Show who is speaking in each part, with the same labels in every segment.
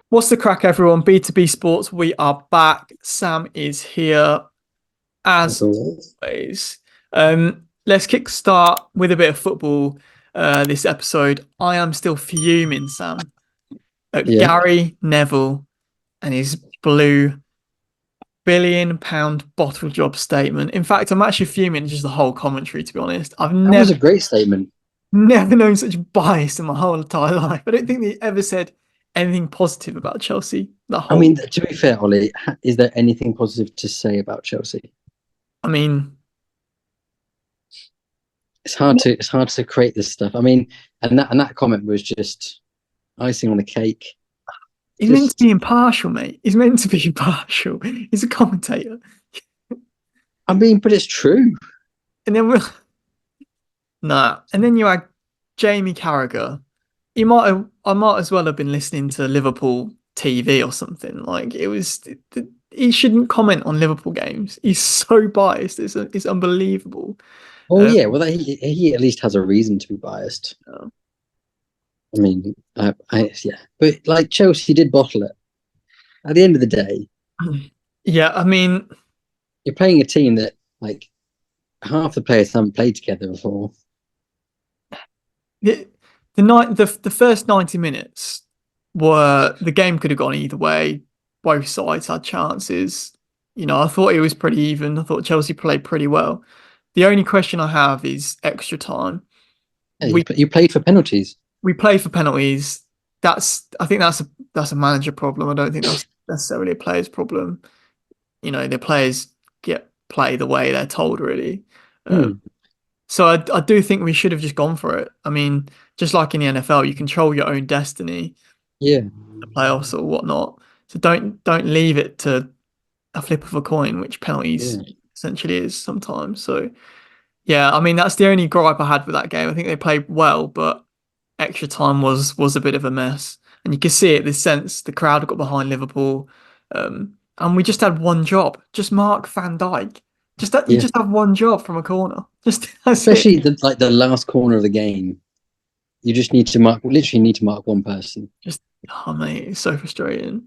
Speaker 1: What's the crack, everyone? B2B Sports, we are back. Sam is here
Speaker 2: As
Speaker 1: as
Speaker 2: always.
Speaker 1: always. Let's kick start with a bit of football this episode. I am still fuming, Sam, at
Speaker 2: Yeah,
Speaker 1: Gary Neville and his £1 billion bottle job statement. In fact, I'm actually fuming at just the whole commentary, to be honest. I've
Speaker 2: that was
Speaker 1: never
Speaker 2: a great statement.
Speaker 1: never known such bias in my whole entire life. I don't think they ever said anything positive about Chelsea. The
Speaker 2: I
Speaker 1: whole
Speaker 2: mean, to be fair, Ollie, is there anything positive to say about Chelsea?
Speaker 1: I mean,
Speaker 2: It's hard to create this stuff. I mean, and that comment was just icing on the cake.
Speaker 1: he's meant to
Speaker 2: Just,
Speaker 1: be impartial, mate. He's meant to be impartial. He's a commentator.
Speaker 2: I mean, but it's true.
Speaker 1: And then we're nah. And then you had Jamie Carragher. I might as well have been listening to Liverpool TV or something. Like he shouldn't comment on Liverpool games. He's so biased. It's unbelievable.
Speaker 2: Well,
Speaker 1: Um,
Speaker 2: yeah, well, he at least has a reason to be biased. I mean, yeah, but like Chelsea did bottle it. At the end of the day,
Speaker 1: yeah, I mean,
Speaker 2: you're playing a team that like half the players haven't played together before.
Speaker 1: the the first 90 minutes were the game could have gone either way. Both sides had chances. I thought it was pretty even. I thought Chelsea played pretty well. The only question I have is extra time.
Speaker 2: Yeah,
Speaker 1: We
Speaker 2: you played for penalties.
Speaker 1: we play for penalties. I think that's a manager problem. I don't think that's necessarily a player's problem. The players get play the way they're told, really. Um,
Speaker 2: Hmm.
Speaker 1: so I do think we should have just gone for it. I mean, just like in the NFL, you control your own destiny,
Speaker 2: Yeah,
Speaker 1: the playoffs or whatnot. So don't leave it to a flip of a coin, which penalties
Speaker 2: yeah.
Speaker 1: essentially is sometimes. So yeah, I mean that's the only gripe I had with that game. I think they played well, but extra time was a bit of a mess. And you can see it, this sense the crowd got behind Liverpool. And we just had one job. Just Mark Van Dijk. You
Speaker 2: Yeah,
Speaker 1: just have one job from a corner. Just that's it.
Speaker 2: especially the last corner of the game. You just need to mark, literally need to mark one person.
Speaker 1: Just oh mate, it's so frustrating.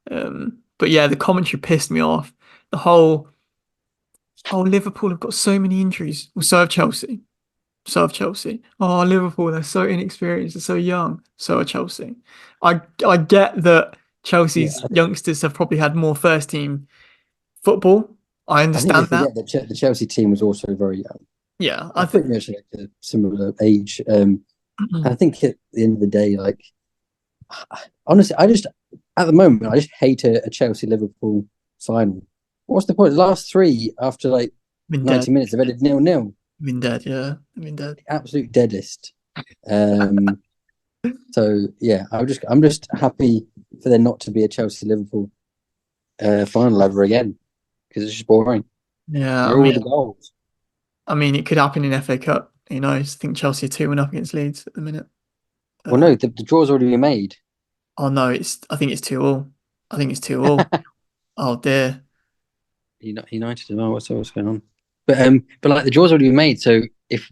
Speaker 1: But yeah, the commentary pissed me off. The whole Liverpool have got so many injuries. Well, so have Chelsea. So have Chelsea. Oh, Liverpool, they're so inexperienced, they're so young. So are Chelsea. I get that
Speaker 2: Yeah,
Speaker 1: Chelsea's youngsters have probably had more first team football. I
Speaker 2: I think they
Speaker 1: understand that.
Speaker 2: forget that the Chelsea team was also very young,
Speaker 1: Yeah, I
Speaker 2: like
Speaker 1: think
Speaker 2: pretty much like a similar age. I think at the end of the day, like honestly, I just at the moment I just hate a Chelsea Liverpool final. What's the point? The last three after like
Speaker 1: been dead.
Speaker 2: 90 minutes, they've ended 0-0.
Speaker 1: Been dead, yeah. I've been dead.
Speaker 2: Absolute deadest. Um, so yeah, I'm just happy for there not to be a Chelsea Liverpool final ever again because it's just boring.
Speaker 1: Yeah,
Speaker 2: Where are all the goals?
Speaker 1: I mean it could happen in FA Cup. Who knows? I think Chelsea are 2-1 up against Leeds at the minute.
Speaker 2: Well,
Speaker 1: Uh,
Speaker 2: no, the draw's already been made.
Speaker 1: oh no, I think it's 2-2. I think it's 2-2. Oh dear.
Speaker 2: United as well. What's going on? But like the draw's already been made. So if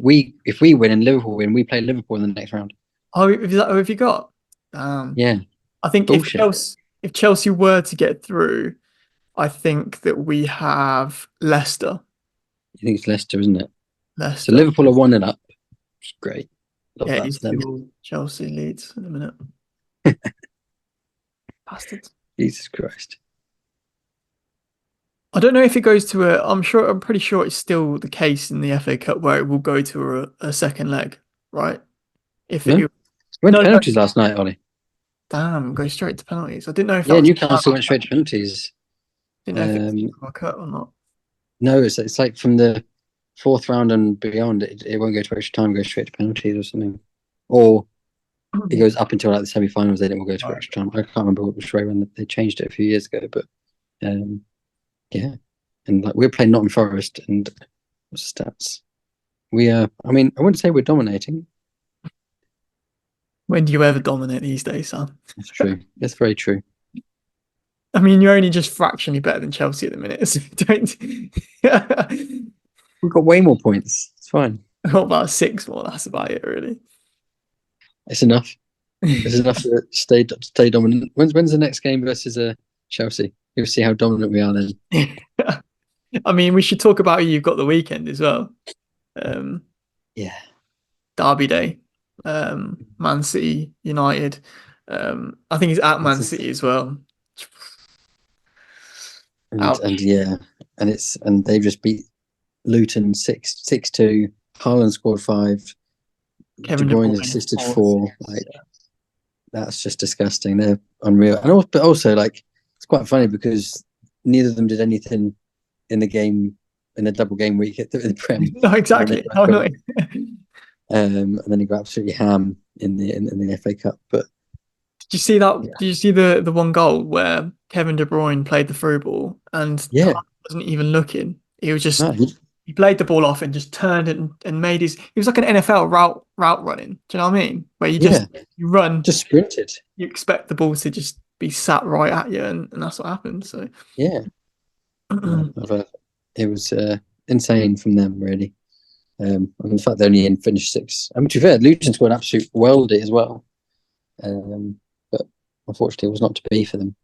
Speaker 2: we win and Liverpool win, we play Liverpool in the next round.
Speaker 1: Oh, have you got?
Speaker 2: Yeah,
Speaker 1: I think
Speaker 2: bullshit.
Speaker 1: If Chelsea were to get through, I think that we have Leicester.
Speaker 2: I think it's Leicester, isn't it? So
Speaker 1: Leicester.
Speaker 2: Liverpool are 1-0 up. Great, love
Speaker 1: Yeah, it
Speaker 2: that
Speaker 1: is
Speaker 2: for them.
Speaker 1: 2 Chelsea leads in a minute. Bastards.
Speaker 2: Jesus Christ.
Speaker 1: I don't know if it goes to I'm pretty sure it's still the case in the FA Cup where it will go to a second leg, right? If
Speaker 2: No,
Speaker 1: it
Speaker 2: went
Speaker 1: No, no,
Speaker 2: penalties last night, Ollie.
Speaker 1: damn, go straight to penalties. I didn't know if that
Speaker 2: Yeah,
Speaker 1: was
Speaker 2: Newcastle went straight to penalties.
Speaker 1: didn't know if it was
Speaker 2: Um,
Speaker 1: a cut or not.
Speaker 2: no, it's like from the fourth round and beyond, it won't go to extra time, go straight to penalties or something. Or it goes up until like the semi-finals, then it will go to
Speaker 1: Right.
Speaker 2: extra time. I can't remember which way when they changed it a few years ago, but um, yeah. And like we're playing Nottingham Forest, and what's the stats? We are. I mean, I wouldn't say we're dominating.
Speaker 1: When do you ever dominate these days, Sam?
Speaker 2: That's true. That's very true.
Speaker 1: I mean, you're only just fractionally better than Chelsea at the minute, so don't.
Speaker 2: We've got way more points. It's fine.
Speaker 1: What about 6 more? That's about it, really.
Speaker 2: It's enough. This is enough to stay dominant. When's the next game versus Chelsea? You'll see how dominant we are then.
Speaker 1: I mean, we should talk about who you've got the weekend as well. Um,
Speaker 2: Yeah,
Speaker 1: Derby Day, Man City, United. I think it's at Man
Speaker 2: it's,
Speaker 1: City as well.
Speaker 2: and
Speaker 1: Ouch.
Speaker 2: yeah, and they've just beat Luton 6-2. Haaland scored 5. De
Speaker 1: Kevin De
Speaker 2: Bruyne
Speaker 1: Bruyne,
Speaker 2: assisted
Speaker 1: fourth.
Speaker 2: 4. Like that's just disgusting. They're unreal. And also, but also like it's quite funny because neither of them did anything in the game in a double game week at the Prem,
Speaker 1: No,
Speaker 2: and then they
Speaker 1: exactly.
Speaker 2: got
Speaker 1: No, no.
Speaker 2: and then they got absolutely ham in the FA Cup. But
Speaker 1: Did you see that?
Speaker 2: yeah,
Speaker 1: Did you see the one goal where Kevin De Bruyne played the through ball and
Speaker 2: yeah,
Speaker 1: Haaland wasn't even looking? He was
Speaker 2: no,
Speaker 1: just he played the ball off and just turned and made his. He was like an NFL route running. Do you know what I mean? Where
Speaker 2: yeah,
Speaker 1: you run,
Speaker 2: just sprinted.
Speaker 1: you expect the ball to just be sat right at you, and that's what happened. So
Speaker 2: Yeah, no, it was insane from them really. And the fact they only finished 6. I mean, to be fair, Luton scored an absolute worldie as well. But unfortunately, it was not to be for them.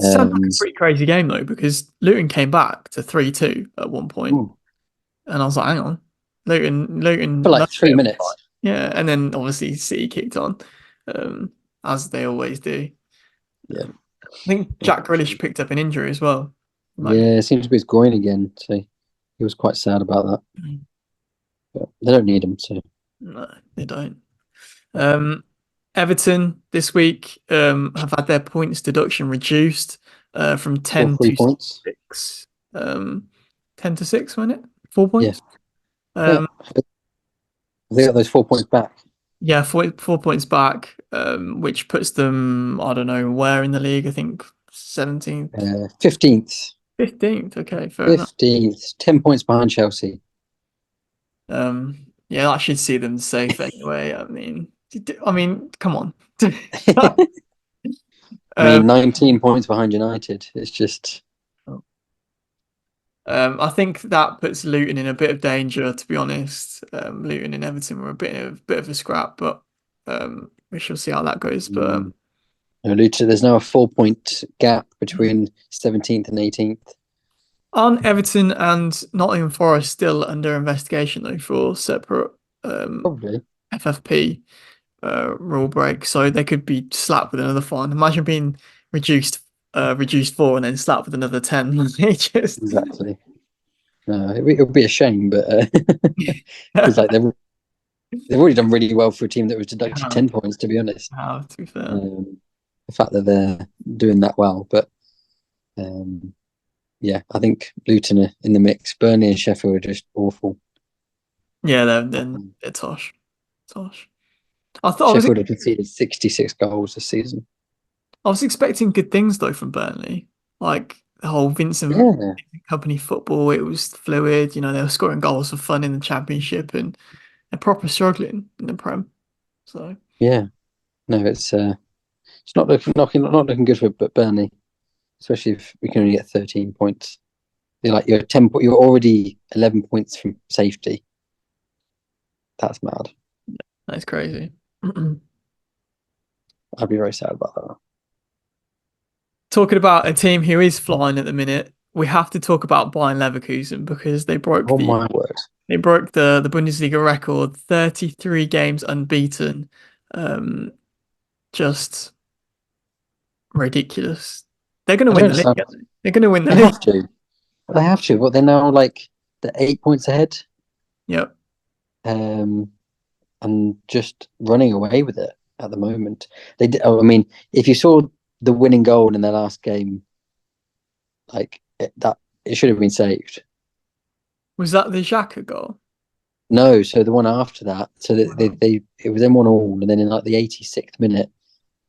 Speaker 1: sounds like a pretty crazy game though, because Luton came back to 3-2 at one point,
Speaker 2: Ooh,
Speaker 1: and I was like, hang on, Luton,
Speaker 2: for
Speaker 1: love
Speaker 2: like
Speaker 1: a bit
Speaker 2: 3
Speaker 1: of a fight.
Speaker 2: minutes.
Speaker 1: Yeah, and then obviously City kicked on, um, as they always do.
Speaker 2: Yeah,
Speaker 1: I think Jack Grealish
Speaker 2: unfortunately.
Speaker 1: picked up an injury as well. Might be.
Speaker 2: Yeah, it seems to be his groin again. So he was quite sad about that. But they don't need him. So
Speaker 1: No, they don't. Um, Everton this week have had their points deduction reduced from
Speaker 2: all
Speaker 1: 10
Speaker 2: 3
Speaker 1: to
Speaker 2: points.
Speaker 1: 6. 10 to 6, wasn't it? 4
Speaker 2: Yeah,
Speaker 1: points.
Speaker 2: yeah.
Speaker 1: Um,
Speaker 2: They got those 4 points back.
Speaker 1: yeah, 4 points back, which puts them, I don't know, where in the league? I think 17th,
Speaker 2: 15th,
Speaker 1: 15th. Okay, fair enough.
Speaker 2: 15th, 10 points behind Chelsea.
Speaker 1: Yeah, I should see them safe anyway. I mean, come on.
Speaker 2: I
Speaker 1: Um,
Speaker 2: mean, 19 points behind United. It's just
Speaker 1: I think that puts Luton in a bit of danger, to be honest. Luton and Everton were a bit of a scrap, but we shall see how that goes. But
Speaker 2: mm, there's now a 4 point gap between 17th and 18th.
Speaker 1: aren't Everton and Nottingham Forest still under investigation though for separate
Speaker 2: Probably.
Speaker 1: FFP rule break? So they could be slapped with another fine. Imagine being reduced 4 and then slapped with another 10. It just
Speaker 2: Exactly. No, it would be a shame, but because like they've already done really well for a team that was deducted
Speaker 1: have,
Speaker 2: 10 points. To be honest,
Speaker 1: to be fair.
Speaker 2: um, the fact that they're doing that well, but yeah, I think Luton are in the mix. Burnley and Sheffield are just awful.
Speaker 1: Yeah, they're tosh. Tosh. I thought
Speaker 2: Sheffield have conceded 66 goals this season.
Speaker 1: I was expecting good things though from Burnley. Like the whole Vincent
Speaker 2: Yeah,
Speaker 1: Company football, it was fluid. They were scoring goals for fun in the championship and they're proper struggling in the Prem. So
Speaker 2: yeah. No, it's not looking good for Burnley, especially if we can only get 13 points. You're already 11 points from safety. That's mad.
Speaker 1: that's crazy.
Speaker 2: I'd be very sad about that.
Speaker 1: Talking about a team who is flying at the minute, we have to talk about Bayern Leverkusen because they broke
Speaker 2: Oh
Speaker 1: the
Speaker 2: my word.
Speaker 1: they broke the Bundesliga record, 33 games unbeaten. Um, just ridiculous. They're going to
Speaker 2: I don't
Speaker 1: win the league,
Speaker 2: understand.
Speaker 1: aren't they? They're going to win the
Speaker 2: They
Speaker 1: league.
Speaker 2: have to. They have to. But they're now like the 8 points ahead,
Speaker 1: Yep.
Speaker 2: um, and just running away with it at the moment. They did, I mean, if you saw the winning goal in their last game, it should have been saved.
Speaker 1: Was that the Xhaka goal?
Speaker 2: No, so the one after that, so that
Speaker 1: Wow.
Speaker 2: they it was then 1-1, and then in like the 86th minute,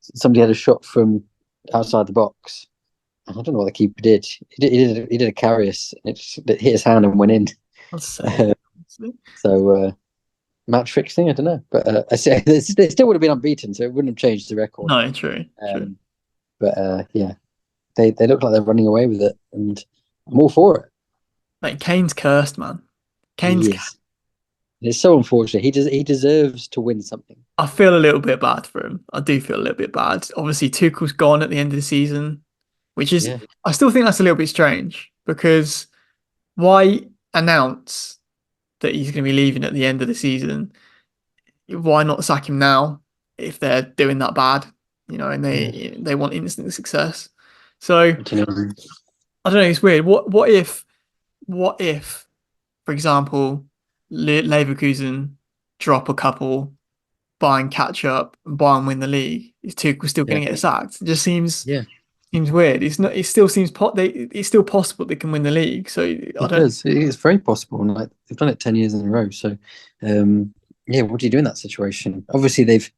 Speaker 2: somebody had a shot from outside the box. I don't know what the keeper did. He did a Carrius, and it hit his hand and went in.
Speaker 1: That's sick.
Speaker 2: So match fixing, I don't know, but I say they still would have been unbeaten, so it wouldn't have changed the record.
Speaker 1: No, true, true.
Speaker 2: But yeah, they look like they're running away with it, and I'm all for it.
Speaker 1: Like Kane's cursed, man. Kane's
Speaker 2: He
Speaker 1: cursed.
Speaker 2: is. It's so unfortunate. He deserves to win something.
Speaker 1: I feel a little bit bad for him. I do feel a little bit bad. Obviously, Tuchel's gone at the end of the season, which is
Speaker 2: Yeah,
Speaker 1: I still think that's a little bit strange because why announce that he's going to be leaving at the end of the season? Why not sack him now if they're doing that bad, and
Speaker 2: yeah.
Speaker 1: they want instant success? So
Speaker 2: I don't know.
Speaker 1: I don't know. It's weird. What if, for example, Leverkusen drop a couple, buy and catch up, and buy and win the league? Is Tuchel still
Speaker 2: Yeah,
Speaker 1: going to get sacked? It just seems
Speaker 2: yeah.
Speaker 1: seems weird. It's not. It still seems it's still possible they can win the league. So I
Speaker 2: It
Speaker 1: don't.
Speaker 2: does. It's very possible, and like they've done it 10 years in a row. So, yeah. What do you do in that situation? Obviously, they've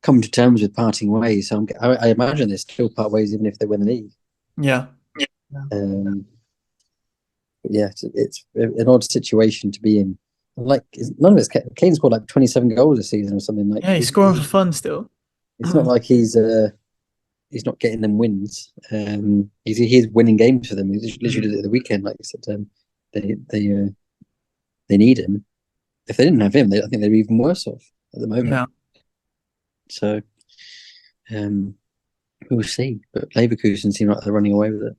Speaker 2: come to terms with parting ways. So I imagine they still part ways even if they win the league.
Speaker 1: Yeah.
Speaker 2: Um, but yeah, it's an odd situation to be in. Like none of it's Kane scored like 27 goals this season or something. Like
Speaker 1: Yeah, he's scoring for fun still.
Speaker 2: it's not like he's not getting them wins. He's winning games for them. He literally did it at the weekend, like you said. They they uh, they need him. If they didn't have him, I think they're even worse off at the moment.
Speaker 1: Yeah.
Speaker 2: So um, we'll see. But Leverkusen seem like they're running away with it.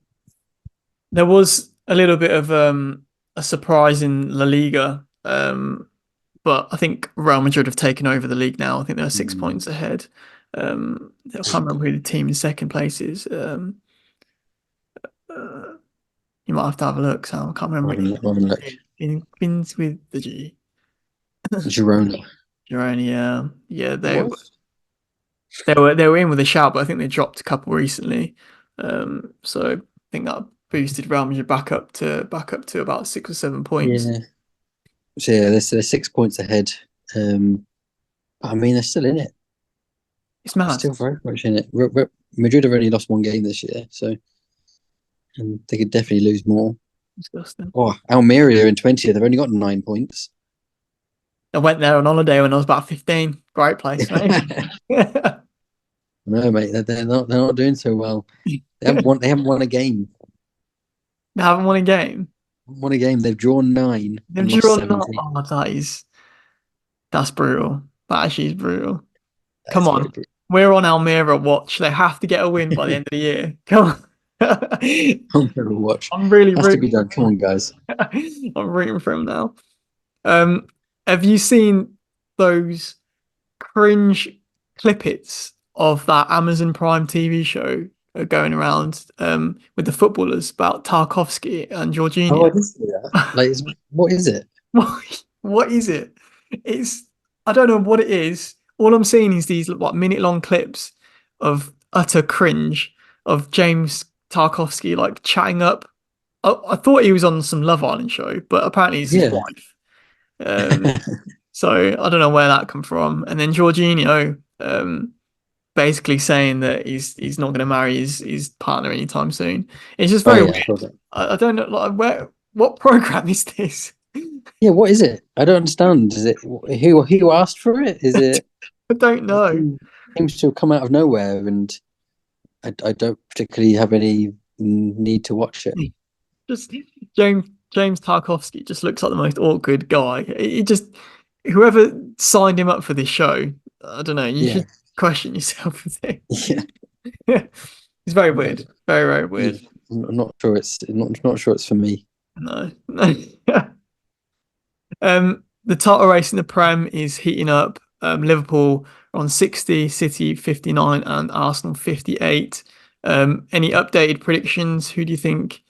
Speaker 1: There was a little bit of a surprise in La Liga, but I think Real Madrid have taken over the league now. I think they're 6 points ahead. I can't remember who the team in second place is. Uh, you might have to have a look, Sam. I can't remember it.
Speaker 2: Look.
Speaker 1: Begins with the G.
Speaker 2: Girona.
Speaker 1: Girona, yeah, yeah. They
Speaker 2: What?
Speaker 1: they were in with a shout, but I think they dropped a couple recently. So I think that boosted Real Madrid back up to about 6 or 7 points.
Speaker 2: Yeah. So yeah, they're 6 points ahead. But I mean, they're still in it.
Speaker 1: It's
Speaker 2: They're
Speaker 1: mad.
Speaker 2: still very much in it. Madrid have only lost one game this year, so and they could definitely lose more.
Speaker 1: Disgusting.
Speaker 2: Oh, Almeria in 20th, they've only got 9 points.
Speaker 1: I went there on holiday when I was about 15. Great place, mate.
Speaker 2: No, mate, they're not doing so well. They haven't won a game.
Speaker 1: They haven't won a game.
Speaker 2: Won a game. They've drawn 9
Speaker 1: They've
Speaker 2: and lost
Speaker 1: drawn not.
Speaker 2: 17.
Speaker 1: Oh, that's brutal. That actually is brutal.
Speaker 2: That
Speaker 1: Come
Speaker 2: is very
Speaker 1: on.
Speaker 2: brutal.
Speaker 1: We're on Almira watch. They have to get a win by the end of the year. Come on.
Speaker 2: Watch.
Speaker 1: I'm really
Speaker 2: Has to be
Speaker 1: rooting.
Speaker 2: done. Come on, guys.
Speaker 1: I'm rooting for him now. Um, have you seen those cringe clippets of that Amazon Prime TV show going around with the footballers about Tarkovsky and
Speaker 2: Oh,
Speaker 1: Jorginho?
Speaker 2: I did see that. Like, what is it?
Speaker 1: What is it? It's I don't know what it is. All I'm seeing is these minute long clips of utter cringe of James Tarkovsky like chatting up. I thought he was on some Love Island show, but apparently it's his
Speaker 2: Yeah.
Speaker 1: wife. So I don't know where that come from. And then Jorginho basically saying that he's not going to marry his partner anytime soon. It's just
Speaker 2: Oh
Speaker 1: very
Speaker 2: yeah, I
Speaker 1: weird.
Speaker 2: saw that.
Speaker 1: I don't know what program is this?
Speaker 2: Yeah, what is it? I don't understand. Is it who asked for it? Is it?
Speaker 1: I don't
Speaker 2: It
Speaker 1: know.
Speaker 2: seems to have come out of nowhere, and I don't particularly have any need to watch it.
Speaker 1: Just James Tarkovsky just looks like the most awkward guy. He just whoever signed him up for this show, I don't know. You
Speaker 2: Yeah,
Speaker 1: should question yourself with it.
Speaker 2: yeah.
Speaker 1: It's very weird. Very, very weird.
Speaker 2: I'm not sure not sure it's for me.
Speaker 1: No. The title race in the Prem is heating up. Liverpool are on 60, City 59, and Arsenal 58. Any updated predictions? Who do you think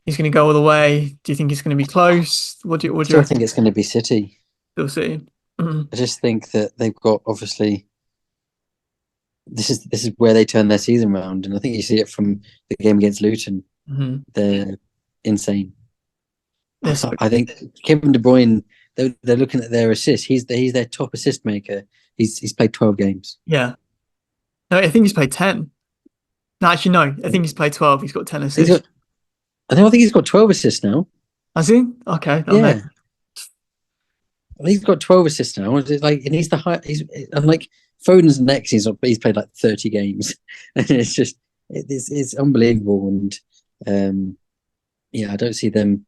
Speaker 1: is going to go all the way? Do you think it's going to be close?
Speaker 2: I
Speaker 1: What do you
Speaker 2: still
Speaker 1: reckon?
Speaker 2: think it's going to be City.
Speaker 1: Still see.
Speaker 2: I just think that they've got obviously this is where they turn their season around, and I think you see it from the game against Luton.
Speaker 1: Mm-hmm.
Speaker 2: They're insane.
Speaker 1: So,
Speaker 2: I think Kevin De Bruyne. They're looking at their assists. He's their top assist maker. He's played 12 games.
Speaker 1: yeah. No, I think he's played 10. No, actually, no. I think he's played 12. He's got 10
Speaker 2: He's
Speaker 1: assists.
Speaker 2: got. I think he's got 12 assists now.
Speaker 1: Has he? Okay.
Speaker 2: Yeah, he's got 12 assists now. It's like, and he's the high. I'm like Foden's next. He's played like 30 games, and it's just it's unbelievable. And yeah, I don't see them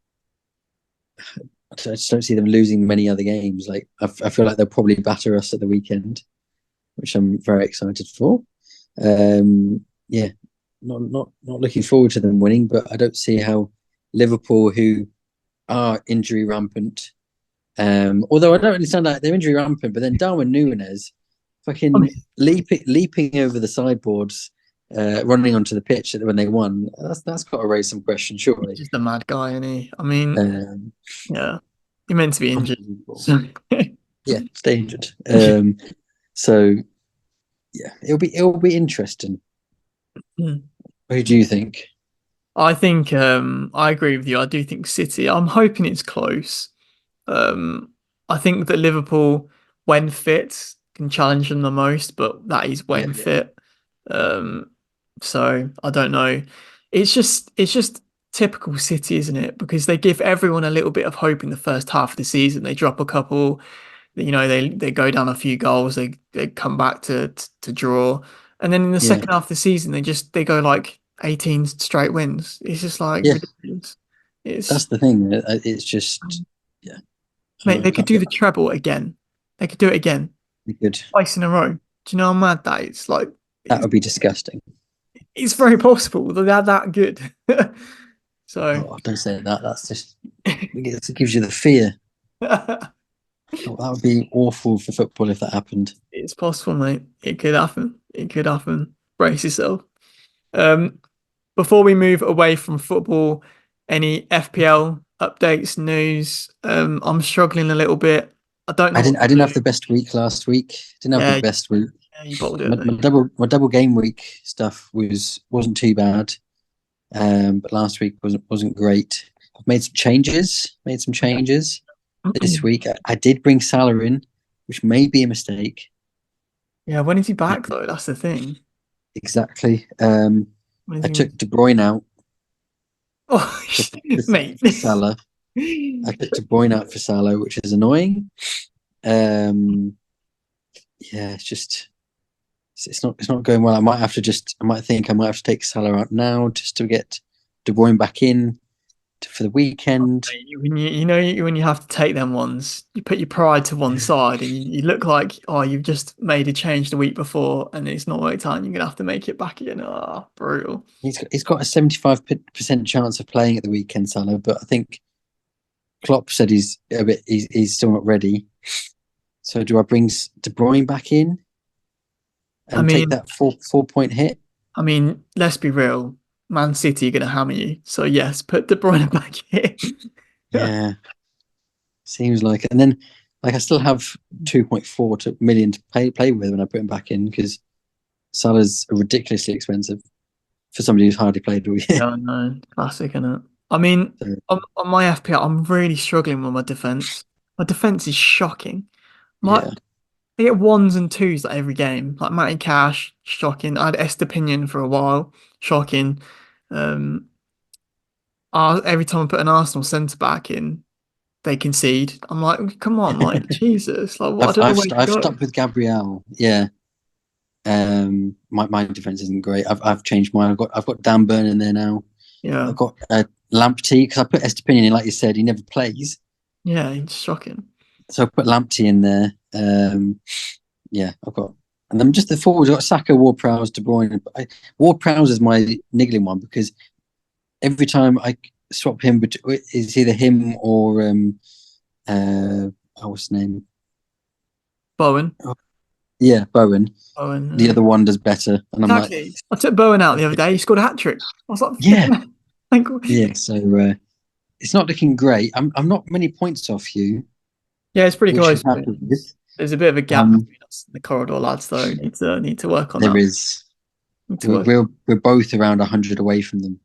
Speaker 2: I just don't see them losing many other games. Like I feel like they'll probably batter us at the weekend, which I'm very excited for. Yeah, not looking forward to them winning, but I don't see how Liverpool, who are injury rampant, although I don't understand that they're injury rampant, but then Darwin Núñez
Speaker 1: I
Speaker 2: fucking
Speaker 1: mean,
Speaker 2: leaping over the sideboards, running onto the pitch when they won. That's got to raise some questions,
Speaker 1: he's
Speaker 2: surely.
Speaker 1: just a mad guy, and I mean,
Speaker 2: Um,
Speaker 1: yeah, he meant to be injured.
Speaker 2: Unbelievable.
Speaker 1: So
Speaker 2: Yeah, stay injured. So yeah, it'll be interesting. Who do you think?
Speaker 1: I think I agree with you. I do think City. I'm hoping it's close. Um, I think that Liverpool, when fit, can challenge them the most, but that is
Speaker 2: Yeah,
Speaker 1: when fit. Um, so I don't know. It's just typical City, isn't it? Because they give everyone a little bit of hope in the first half of the season. They drop a couple, they go down a few goals, they come back to draw, and then in the
Speaker 2: yeah,
Speaker 1: second half of the season they go like 18 straight wins. It's just like
Speaker 2: yeah.
Speaker 1: ridiculous.
Speaker 2: That's
Speaker 1: It's
Speaker 2: the thing. It's just yeah.
Speaker 1: Mate,
Speaker 2: I
Speaker 1: they could
Speaker 2: can't
Speaker 1: do
Speaker 2: get
Speaker 1: the treble again. They could do it again
Speaker 2: good.
Speaker 1: twice in a row. Do you know how mad that is? Like
Speaker 2: That
Speaker 1: it's
Speaker 2: would be disgusting.
Speaker 1: it's very possible that they're that good. So
Speaker 2: Oh, don't say that. That's just it gives you the fear. Oh, that would be awful for football if that happened.
Speaker 1: it's possible, mate. It could happen. It could happen. Brace yourself. Um, Before we move away from football, any FPL updates, news? I'm struggling a little bit. I don't know what
Speaker 2: I
Speaker 1: to
Speaker 2: didn't
Speaker 1: do.
Speaker 2: have the best week last week. Didn't have the
Speaker 1: Yeah,
Speaker 2: best week.
Speaker 1: yeah, you bottled it,
Speaker 2: My,
Speaker 1: though.
Speaker 2: my double game week stuff wasn't too bad. But last week wasn't great. I've made some changes. Made some changes this week. I did bring Salah in, which may be a mistake.
Speaker 1: Yeah, when is he back though? That's the thing.
Speaker 2: Exactly.
Speaker 1: When is
Speaker 2: I
Speaker 1: he?
Speaker 2: took De Bruyne out
Speaker 1: Oh,
Speaker 2: for,
Speaker 1: mate.
Speaker 2: for Salah. I took De Bruyne out for Salah, which is annoying. Um, yeah, it's not going well. I might think I might have to take Salah out now just to get De Bruyne back in for the weekend.
Speaker 1: When when you have to take them ones, you put your pride to one side and you look like, oh, you've just made a change the week before and it's not worked out and you're gonna have to make it back again. Oh, brutal.
Speaker 2: He's got a 75% chance of playing at the weekend, Salah, but I think Klopp said he's still not ready. So do I bring De Bruyne back in
Speaker 1: I
Speaker 2: and take
Speaker 1: mean,
Speaker 2: that four point hit?
Speaker 1: let's be real. Man City are gonna hammer you. So yes, put De Bruyne back in.
Speaker 2: Yeah, seems like it. And then like I still have 2.4 million to play with when I put him back in because Salah's ridiculously expensive for somebody who's hardly played all year.
Speaker 1: Yeah, I know. Classic, innit? I mean,
Speaker 2: So,
Speaker 1: on my FPL, I'm really struggling with my defense. My defense is shocking. My
Speaker 2: yeah,
Speaker 1: I get ones and twos like every game. Like Matty Cash, shocking. I had Estepinian for a while, shocking. Um, every time I put an Arsenal centre back in, they concede. I'm like, come on, like Jesus, like what? I don't know where to
Speaker 2: I've
Speaker 1: go.
Speaker 2: stuck with Gabriel. Yeah, my defense isn't great. I've changed mine. I've got Dan Burn in there now.
Speaker 1: Yeah,
Speaker 2: I've got Lamptey because I put Estepinian in, like you said, he never plays.
Speaker 1: yeah, it's shocking.
Speaker 2: So I put Lamptey in there. Yeah, and then just the forwards. I've got Saka, Ward-Prowse, De Bruyne. Ward-Prowse is my niggling one because every time I swap him, it's either him or what's his name?
Speaker 1: Bowen,
Speaker 2: Oh, yeah, Bowen.
Speaker 1: Bowen.
Speaker 2: The other one does better, and I'm like,
Speaker 1: Exactly. I took Bowen out the other day. He scored a hat trick. I was like,
Speaker 2: yeah,
Speaker 1: flipping out. Like,
Speaker 2: yeah. So it's not looking great. I'm not many points off you,
Speaker 1: yeah, it's pretty
Speaker 2: which I'm
Speaker 1: close.
Speaker 2: happy with.
Speaker 1: There's a bit of a gap
Speaker 2: Um,
Speaker 1: between us and the corridor lads, though. Need to work on
Speaker 2: there
Speaker 1: that.
Speaker 2: is.
Speaker 1: Need to
Speaker 2: We're
Speaker 1: work.
Speaker 2: we're, we're both around 100 away from them,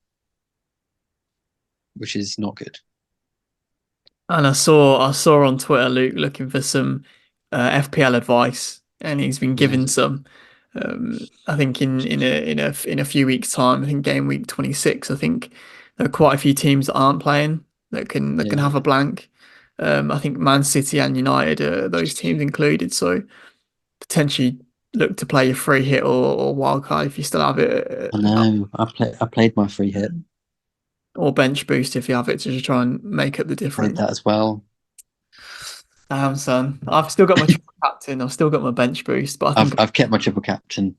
Speaker 2: which is not good.
Speaker 1: And I saw on Twitter Luke looking for some FPL advice, and he's been
Speaker 2: Yeah,
Speaker 1: given some. I think in a few weeks' time, I think game week 26, I think there are quite a few teams that aren't playing that can
Speaker 2: yeah.
Speaker 1: have a blank. I think Man City and United are those teams included, so potentially look to play your free hit or wild card if you still have
Speaker 2: I
Speaker 1: it,
Speaker 2: know. I played my free hit.
Speaker 1: or bench boost if you have it to just try and make up the
Speaker 2: Played
Speaker 1: difference.
Speaker 2: that as well.
Speaker 1: Damn, son. I've still got my triple captain. I've still got my bench boost, but I
Speaker 2: I've
Speaker 1: think
Speaker 2: I've kept my triple captain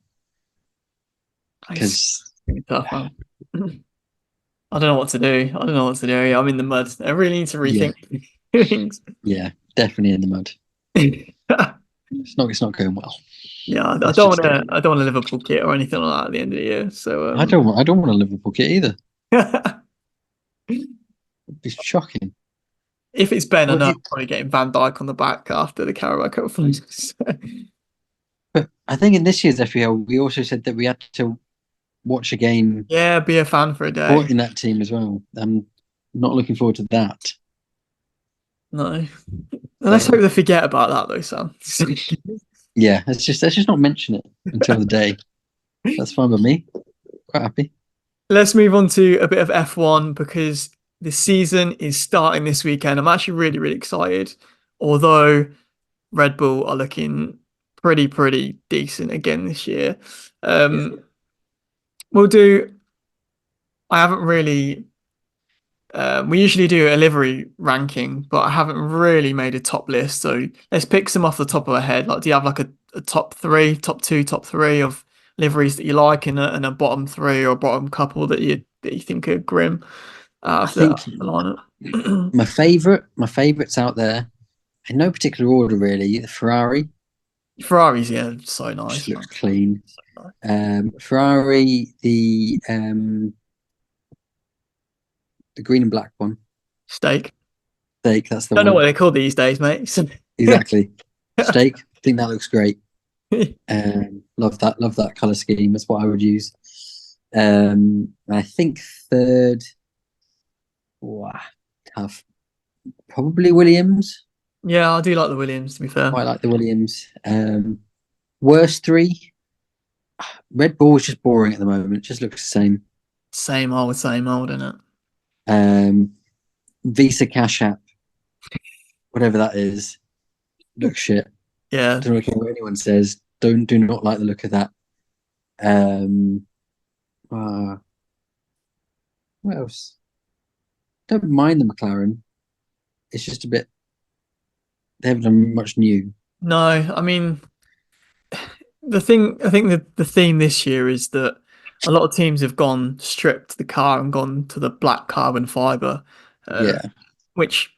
Speaker 1: it's
Speaker 2: because
Speaker 1: gonna be tough, man. I don't know what to do. I don't know what to do. Yeah, I'm in the mud. I really need to
Speaker 2: yeah,
Speaker 1: rethink things.
Speaker 2: yeah, definitely in the mud. It's not going well.
Speaker 1: Yeah, I
Speaker 2: Let's
Speaker 1: don't
Speaker 2: just
Speaker 1: want
Speaker 2: say
Speaker 1: to. I don't want a Liverpool kit or anything like that at the end of the year. So,
Speaker 2: I don't want a Liverpool kit either. It'd be shocking.
Speaker 1: if it's Ben, I
Speaker 2: Well,
Speaker 1: know I'm probably getting Van Dijk on the back after the Carabao Cup finals.
Speaker 2: but I think in this year's FPL, we also said that we had to watch a game
Speaker 1: Yeah, be a fan for a day.
Speaker 2: supporting that team as well. I'm not looking forward to that.
Speaker 1: No, let's hope
Speaker 2: So
Speaker 1: they forget about that though, Sam.
Speaker 2: yeah, let's just not mention it until the day. That's fine with me. Quite happy.
Speaker 1: Let's move on to a bit of F1 because the season is starting this weekend. I'm actually really, really excited. Although Red Bull are looking pretty decent again this year.
Speaker 2: Yeah,
Speaker 1: Um, we'll do. I haven't really. We usually do a livery ranking, but I haven't really made a top list. So let's pick some off the top of our head. Like, do you have like a top three, top two, top three of liveries that you like, and a bottom three or bottom couple that you think are grim out
Speaker 2: I
Speaker 1: of the,
Speaker 2: think
Speaker 1: out of the lineup?
Speaker 2: my favorites out there in no particular order really. The Ferrari
Speaker 1: Ferraris, yeah, so
Speaker 2: just
Speaker 1: nice, man.
Speaker 2: looks clean.
Speaker 1: So nice.
Speaker 2: Ferrari, the green and black one.
Speaker 1: Steak.
Speaker 2: Steak, that's the
Speaker 1: Don't know what
Speaker 2: one.
Speaker 1: they call these days, mate.
Speaker 2: Exactly. Steak. I think that looks great. Love that. Love that color scheme. That's what I would use. I think third. Wow, tough. Probably Williams.
Speaker 1: Yeah, I do like the Williams, to be fair.
Speaker 2: Quite like the Williams. Worst three. Red Bull is just boring at the moment. It just looks the same.
Speaker 1: Same old, isn't it?
Speaker 2: Um, Visa Cash App, whatever that is, looks shit.
Speaker 1: Yeah.
Speaker 2: Don't care what anyone says. Do not like the look of that. Um, uh, what else? Don't mind the McLaren. It's just a bit. They haven't done much new.
Speaker 1: No, I mean, the thing, I think the theme this year is that a lot of teams have gone stripped the car and gone to the black carbon fiber, um,
Speaker 2: Yeah,
Speaker 1: which,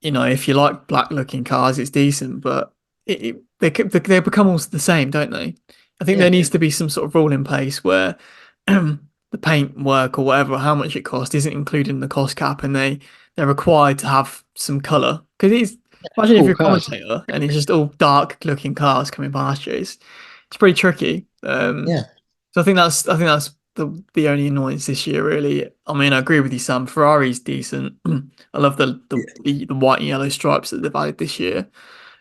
Speaker 1: if you like black looking cars, it's decent, but they become all the same, don't they? I think there
Speaker 2: yeah,
Speaker 1: needs to be some sort of rule in place where the paint work or whatever, how much it costs, isn't included in the cost cap, and they're required to have some color. Because imagine if
Speaker 2: cool
Speaker 1: you're a
Speaker 2: cars.
Speaker 1: commentator and it's just all dark looking cars coming past you. It's pretty tricky.
Speaker 2: Yeah,
Speaker 1: So I think that's the only annoyance this year, really. I mean, I agree with you, Sam. Ferrari's decent. I love
Speaker 2: yeah,
Speaker 1: the white and yellow stripes that they've added this year.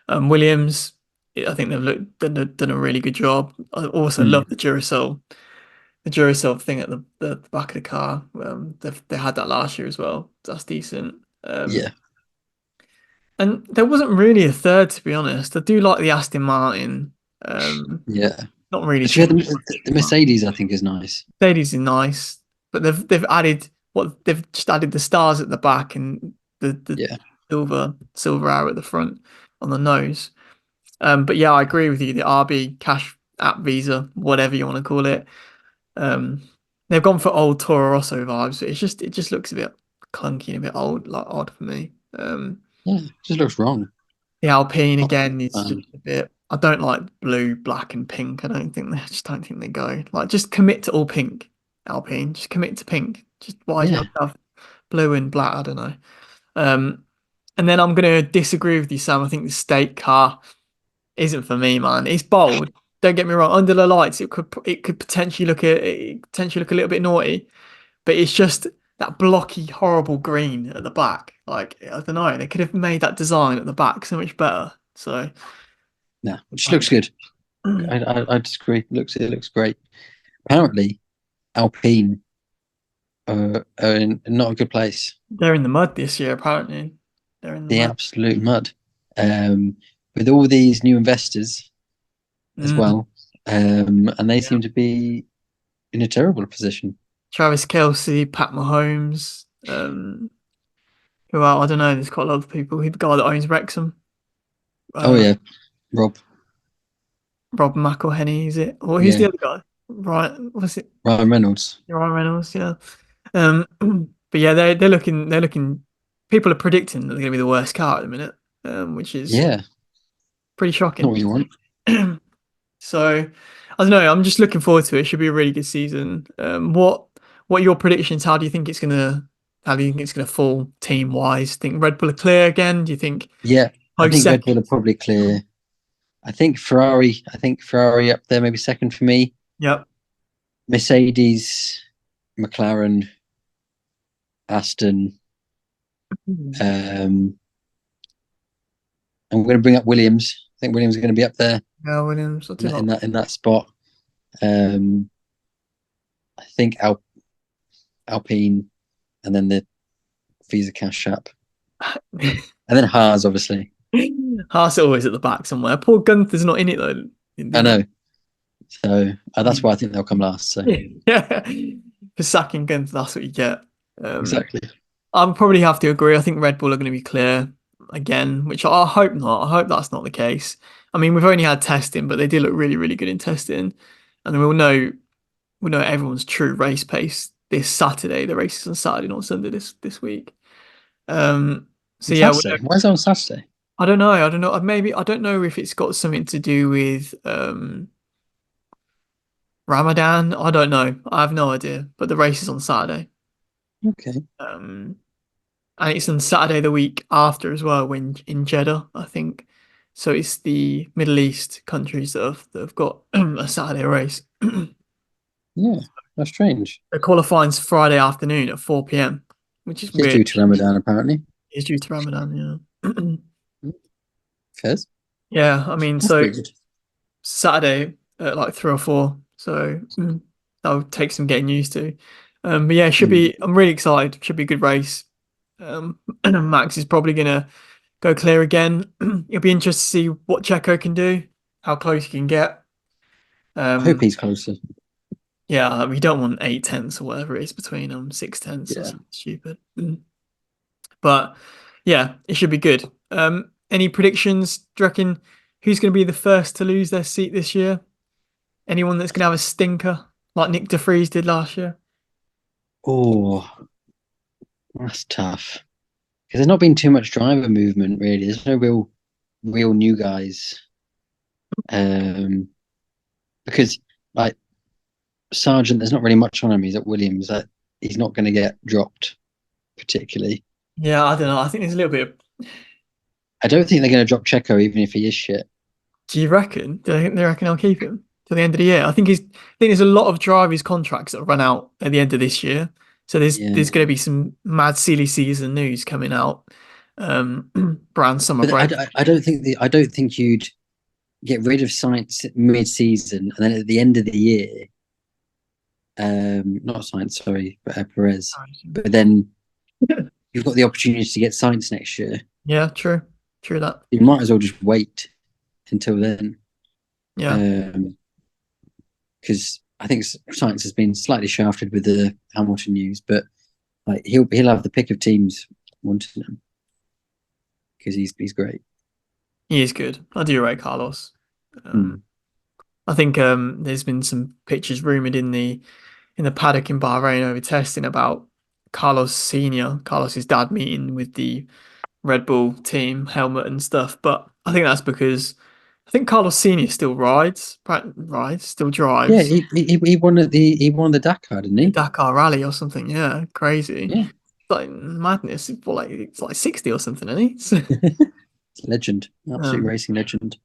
Speaker 1: Williams, I think done a really good job. I also
Speaker 2: mm,
Speaker 1: love the Duracell thing at the back of the car. They had that last year as well. That's decent.
Speaker 2: yeah,
Speaker 1: And there wasn't really a third, to be honest. I do like the Aston Martin.
Speaker 2: yeah.
Speaker 1: Not really
Speaker 2: Actually,
Speaker 1: changed
Speaker 2: the
Speaker 1: much.
Speaker 2: Mercedes, I think, is nice.
Speaker 1: Mercedes is nice, but they've added they've just added the stars at the back and the
Speaker 2: Yeah,
Speaker 1: silver arrow at the front on the nose. But yeah, I agree with you. The RB Cash App Visa, whatever you want to call it, um, they've gone for old Toro Rosso vibes. It just looks a bit clunky and a bit old, like odd for me.
Speaker 2: yeah. Just looks wrong.
Speaker 1: The Alpine
Speaker 2: Not
Speaker 1: again is just
Speaker 2: um,
Speaker 1: a bit. I don't like blue, black, and pink. I just don't think they go. Like, just commit to all pink, Alpine. Just commit to pink. Just why do you
Speaker 2: yeah,
Speaker 1: have to have blue and black? I don't know. Um, and then I'm gonna disagree with you, Sam. I think the state car isn't for me, man. It's bold. Don't get me wrong. Under the lights, it could potentially look a little bit naughty, but it's just that blocky, horrible green at the back. Like, I don't know. They could have made that design at the back so much better. So.
Speaker 2: no, it just looks good. I disagree. It looks great. Apparently, Alpine are in not a good place.
Speaker 1: They're in the mud this year, apparently. They're in the
Speaker 2: The
Speaker 1: mud.
Speaker 2: absolute mud. With all these new investors as
Speaker 1: Mm,
Speaker 2: well, and they
Speaker 1: yeah.
Speaker 2: seem to be in a terrible position.
Speaker 1: Travis Kelce, Pat Mahomes. Well, I don't know. There's quite a lot of people. The guy that owns Wrexham,
Speaker 2: Oh
Speaker 1: uh,
Speaker 2: yeah, Rob.
Speaker 1: Rob McElhenney, is it? Or who's
Speaker 2: Yeah,
Speaker 1: the other guy? Right, what's it?
Speaker 2: Ryan Reynolds.
Speaker 1: Ryan Reynolds, yeah. Um, but yeah, they're looking. People are predicting that they're going to be the worst car at the minute, which is
Speaker 2: Yeah,
Speaker 1: pretty
Speaker 2: not
Speaker 1: shocking.
Speaker 2: what you want.
Speaker 1: So I don't know. I'm just looking forward to it. It should be a really good season. What are your predictions? How do you think it's gonna fall team wise? Think Red Bull are clear again? Do you think
Speaker 2: Yeah, I
Speaker 1: Post
Speaker 2: think Red
Speaker 1: second?
Speaker 2: Bull are probably clear. I think Ferrari. I think Ferrari up there, maybe second for me.
Speaker 1: Yep.
Speaker 2: Mercedes, McLaren, Aston. Um, I'm going to bring up Williams. I think Williams is going to be up there
Speaker 1: Yeah, Williams. I
Speaker 2: in
Speaker 1: do
Speaker 2: that
Speaker 1: like.
Speaker 2: in that, in that spot. Um, I think Alpine, and then the Visa Cash App, and then Haas, obviously.
Speaker 1: Haas are always at the back somewhere. Poor Gunther's not in it though.
Speaker 2: I
Speaker 1: In
Speaker 2: know. So that's
Speaker 1: the-
Speaker 2: why I think they'll come last. So
Speaker 1: yeah, for sacking Gunther, that's what you get. Um,
Speaker 2: exactly.
Speaker 1: I'll probably have to agree. I think Red Bull are going to be clear again, which I hope not. I hope that's not the case. I mean, we've only had testing, but they did look really, really good in testing. And then we'll know everyone's true race pace this Saturday. The race is on Saturday, not Sunday this week. So
Speaker 2: On
Speaker 1: yeah,
Speaker 2: Saturday. Why is it on Saturday?
Speaker 1: I don't know. I don't know. Maybe I don't know if it's got something to do with Ramadan. I don't know. I have no idea. But the race is on Saturday.
Speaker 2: Okay.
Speaker 1: Um, and it's on Saturday the week after as well, when in Jeddah, I think. So it's the Middle East countries that have got a Saturday race.
Speaker 2: Yeah, that's strange.
Speaker 1: The qualifying's Friday afternoon at 4 p.m., which is
Speaker 2: It's
Speaker 1: weird.
Speaker 2: due to Ramadan, apparently.
Speaker 1: It's due to Ramadan, yeah.
Speaker 2: Fez.
Speaker 1: Yeah, I mean,
Speaker 2: That's
Speaker 1: so
Speaker 2: weird.
Speaker 1: Saturday at like 3 or 4. So that'll take some getting used to. But yeah, it should
Speaker 2: Mm.
Speaker 1: be. I'm really excited. Should be a good race. Max is probably gonna go clear again. It'll be interesting to see what Checo can do, how close he can get.
Speaker 2: I hope
Speaker 1: Um,
Speaker 2: he's closer.
Speaker 1: yeah, we don't want 8 tenths or whatever it is between them, 6 tenths or
Speaker 2: Yeah.
Speaker 1: something stupid. But yeah, it should be good. Any predictions? Do you reckon who's going to be the first to lose their seat this year? Anyone that's going to have a stinker like Nick De Vries did last year?
Speaker 2: Oh, that's tough. Because there's not been too much driver movement, really. There's no real new guys. Um, because like Sargent, there's not really much on him. He's at Williams. That he's not going to get dropped particularly.
Speaker 1: Yeah, I don't know. I think there's a little bit of.
Speaker 2: I don't think they're going to drop Checo, even if he is shit.
Speaker 1: Do you reckon? Do they reckon I'll keep him till the end of the year? I think there's a lot of drivers' contracts that run out at the end of this year. So there's
Speaker 2: Yeah,
Speaker 1: going to be some mad silly season news coming out. Um, Brand summer
Speaker 2: but
Speaker 1: break.
Speaker 2: I don't think you'd get rid of Science mid-season and then at the end of the year, not Science, sorry, but Perez. But then you've got the opportunity to get Science next year.
Speaker 1: Yeah, true. True that.
Speaker 2: You might as well just wait until then,
Speaker 1: Yeah.
Speaker 2: because I think Science has been slightly shafted with the Hamilton news, but like he'll have the pick of teams wanting him because he's great.
Speaker 1: He is good. I do rate Carlos.
Speaker 2: Mm.
Speaker 1: I think there's been some pictures rumored in the paddock in Bahrain over testing about Carlos Senior, Carlos's dad meeting with the Red Bull team helmet and stuff. But I think that's because I think Carlos Senior still rides, still
Speaker 2: Yeah,
Speaker 1: drives
Speaker 2: he won the Dakar, didn't
Speaker 1: the
Speaker 2: he?
Speaker 1: Dakar Rally or something. Yeah, crazy.
Speaker 2: Yeah,
Speaker 1: It's like madness. It's like 60 or something, isn't he?
Speaker 2: legend, absolute
Speaker 1: um,
Speaker 2: racing legend.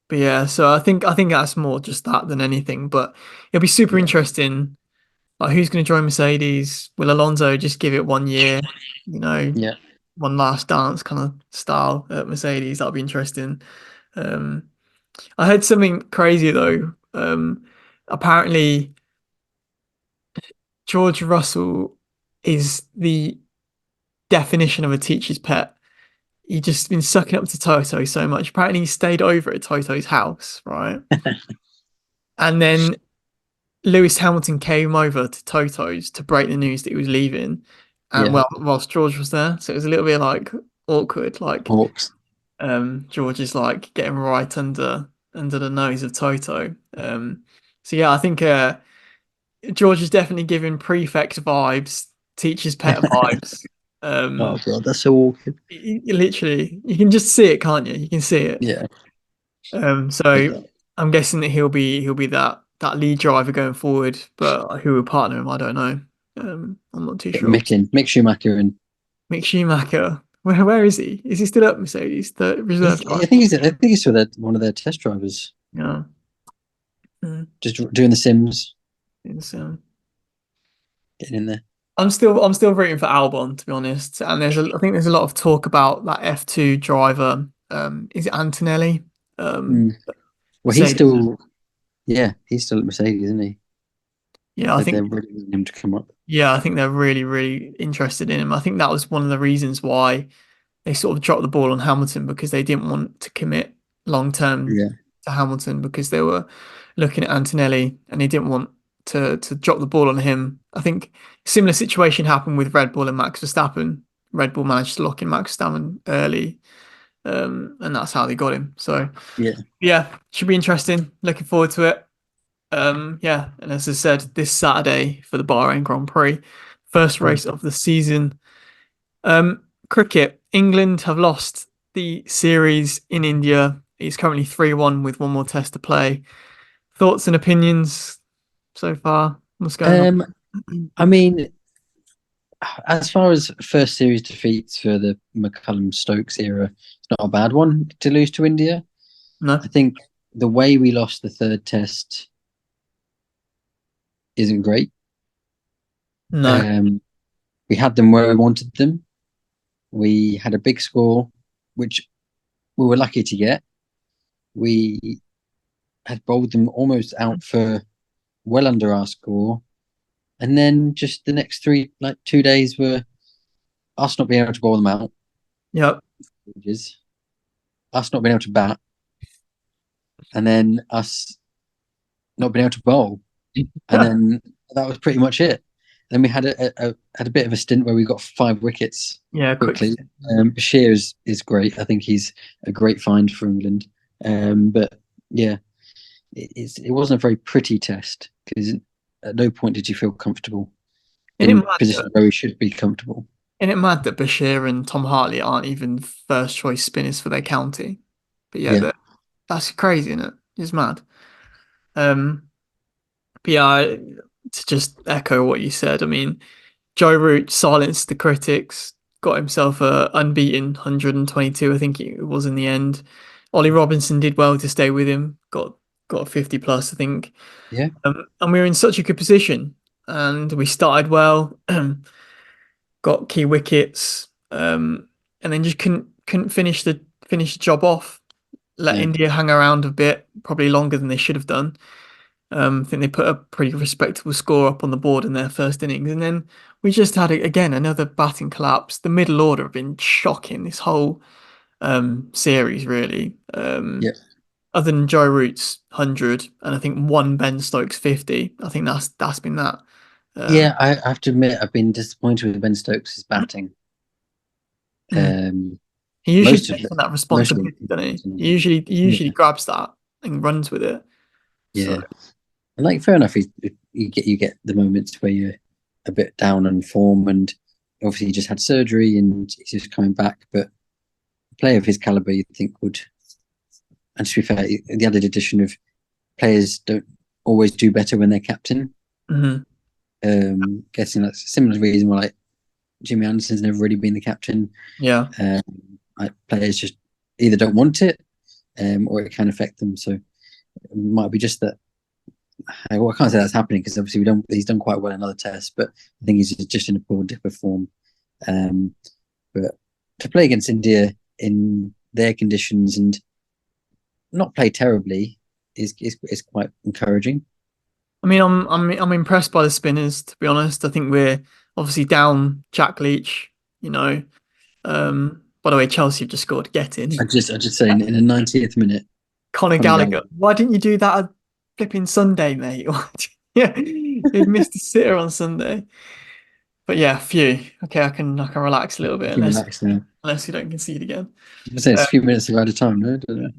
Speaker 1: but yeah, so I think that's more just that than anything. But it'll be super
Speaker 2: Yeah,
Speaker 1: interesting. Like, who's going to join Mercedes? Will Alonso just give it 1 year? You know,
Speaker 2: yeah.
Speaker 1: one last dance kind of style at Mercedes. That'll be interesting. Um, I heard something crazy though. Apparently, George Russell is the definition of a teacher's pet. He just been sucking up to Toto so much. Apparently, he stayed over at Toto's house, right? And then Lewis Hamilton came over to Toto's to break the news that he was leaving, and
Speaker 2: Yeah,
Speaker 1: well, whilst George was there, so it was a little bit like awkward. Like
Speaker 2: Hawks.
Speaker 1: George is like getting right under the nose of Toto. So yeah, I think George is definitely giving prefect vibes, teacher's pet vibes.
Speaker 2: Oh
Speaker 1: Um,
Speaker 2: god, that's so awkward.
Speaker 1: literally, you can just see it, can't you? You can see it.
Speaker 2: Yeah,
Speaker 1: So I'm guessing that he'll be that lead driver going forward, but who will partner him, I don't know. I'm not too
Speaker 2: get
Speaker 1: sure.
Speaker 2: Mick Schumacher, and
Speaker 1: Mick Schumacher, where is he? Is he still at Mercedes, the reserve
Speaker 2: I
Speaker 1: driver?
Speaker 2: think he's for one of their test drivers,
Speaker 1: Yeah. Mm.
Speaker 2: just doing the sims,
Speaker 1: It's,
Speaker 2: getting in there.
Speaker 1: I'm still rooting for Albon, to be honest. And I think there's a lot of talk about that F2 driver. Is it Antonelli? Um,
Speaker 2: Mm. Well,
Speaker 1: Mercedes.
Speaker 2: he's still at Mercedes, isn't he?
Speaker 1: Yeah, I
Speaker 2: They're
Speaker 1: think
Speaker 2: really wanting him to come up.
Speaker 1: yeah, I think they're really, really interested in him. I think that was one of the reasons why they sort of dropped the ball on Hamilton because they didn't want to commit long term
Speaker 2: Yeah,
Speaker 1: to Hamilton because they were looking at Antonelli and they didn't want to drop the ball on him. I think similar situation happened with Red Bull and Max Verstappen. Red Bull managed to lock in Max Verstappen early, and that's how they got him. So
Speaker 2: yeah.
Speaker 1: yeah, should be interesting. Looking forward to it. Yeah, and as I said, this Saturday for the Bahrain Grand Prix, first
Speaker 2: Mm.
Speaker 1: race of the season. Cricket. England have lost the series in India. It's currently 3-1 with one more test to play. Thoughts and opinions so far? What's going on?
Speaker 2: Um, I mean, as far as first series defeats for the McCullum Stokes era, it's not a bad one to lose to India. I
Speaker 1: No,
Speaker 2: think the way we lost the third test isn't great.
Speaker 1: no,
Speaker 2: Um, we had them where we wanted them. We had a big score, which we were lucky to get. We had bowled them almost out for well under our score. And then just the next three, like 2 days, were us not being able to bowl them out,
Speaker 1: yep,
Speaker 2: us not being able to bat, and then us not being able to bowl. And then that was pretty much it. Then we had had a bit of a stint where we got 5 wickets
Speaker 1: yeah, quick.
Speaker 2: quickly. Bashir is great. I think he's a great find for England. But yeah, it wasn't a very pretty test because at no point did you feel comfortable
Speaker 1: Isn't it
Speaker 2: in
Speaker 1: mad
Speaker 2: positions
Speaker 1: that,
Speaker 2: where we should be comfortable.
Speaker 1: isn't it mad that Bashir and Tom Hartley aren't even first choice spinners for their county? But yeah,
Speaker 2: Yeah,
Speaker 1: that's crazy, isn't it? It's mad. Um, but yeah, to just echo what you said, I mean, Joe Root silenced the critics, got himself a unbeaten 122, I think it was in the end. Ollie Robinson did well to stay with him, got a 50 plus, I think.
Speaker 2: yeah,
Speaker 1: And we were in such a good position, and we started well, got key wickets, and then just couldn't finish the job off. Let
Speaker 2: no,
Speaker 1: India hang around a bit, probably longer than they should have done. I think they put a pretty respectable score up on the board in their first innings, and then we just had again another batting collapse. The middle order have been shocking this whole series, really.
Speaker 2: yeah,
Speaker 1: Other than Joe Root's 100, and I think one Ben Stokes 50. I think that's been that. Um,
Speaker 2: yeah. I have to admit, I've been disappointed with Ben Stokes' batting.
Speaker 1: mm.
Speaker 2: Um,
Speaker 1: He usually
Speaker 2: most of
Speaker 1: takes
Speaker 2: it,
Speaker 1: on that
Speaker 2: most of
Speaker 1: responsibility, doesn't he?
Speaker 2: it.
Speaker 1: He usually
Speaker 2: Yeah,
Speaker 1: grabs that and runs with it. So
Speaker 2: yeah. And like, fair enough. You get the moments where you're a bit down on form, and obviously he just had surgery and he's just coming back. But a player of his caliber, you'd think would. And to be fair, the added addition of players don't always do better when they're captain.
Speaker 1: mhm.
Speaker 2: Guessing that's a similar reason why like Jimmy Anderson's never really been the captain.
Speaker 1: Yeah.
Speaker 2: Um, like players just either don't want it, or it can affect them. So it might be just that. Well, I can't say that's happening because obviously we don't. He's done quite well in other tests, but I think he's just in a poor dip of form. Um, but to play against India in their conditions and not play terribly is quite encouraging.
Speaker 1: I mean, I'm impressed by the spinners, to be honest. I think we're obviously down Jack Leach, you know. By the way, Chelsea have just scored. Get in.
Speaker 2: I just saying in the 90th minute,
Speaker 1: Conor
Speaker 2: Conor
Speaker 1: Gallagher.
Speaker 2: Gallagher.
Speaker 1: Why didn't you do that on flipping Sunday, mate? Yeah, he missed a sitter on Sunday. But yeah, phew. Okay, I can relax a little bit
Speaker 2: You can relax now.
Speaker 1: unless you don't concede again.
Speaker 2: I say it's
Speaker 1: Uh,
Speaker 2: a few minutes ago at a time, no? Don't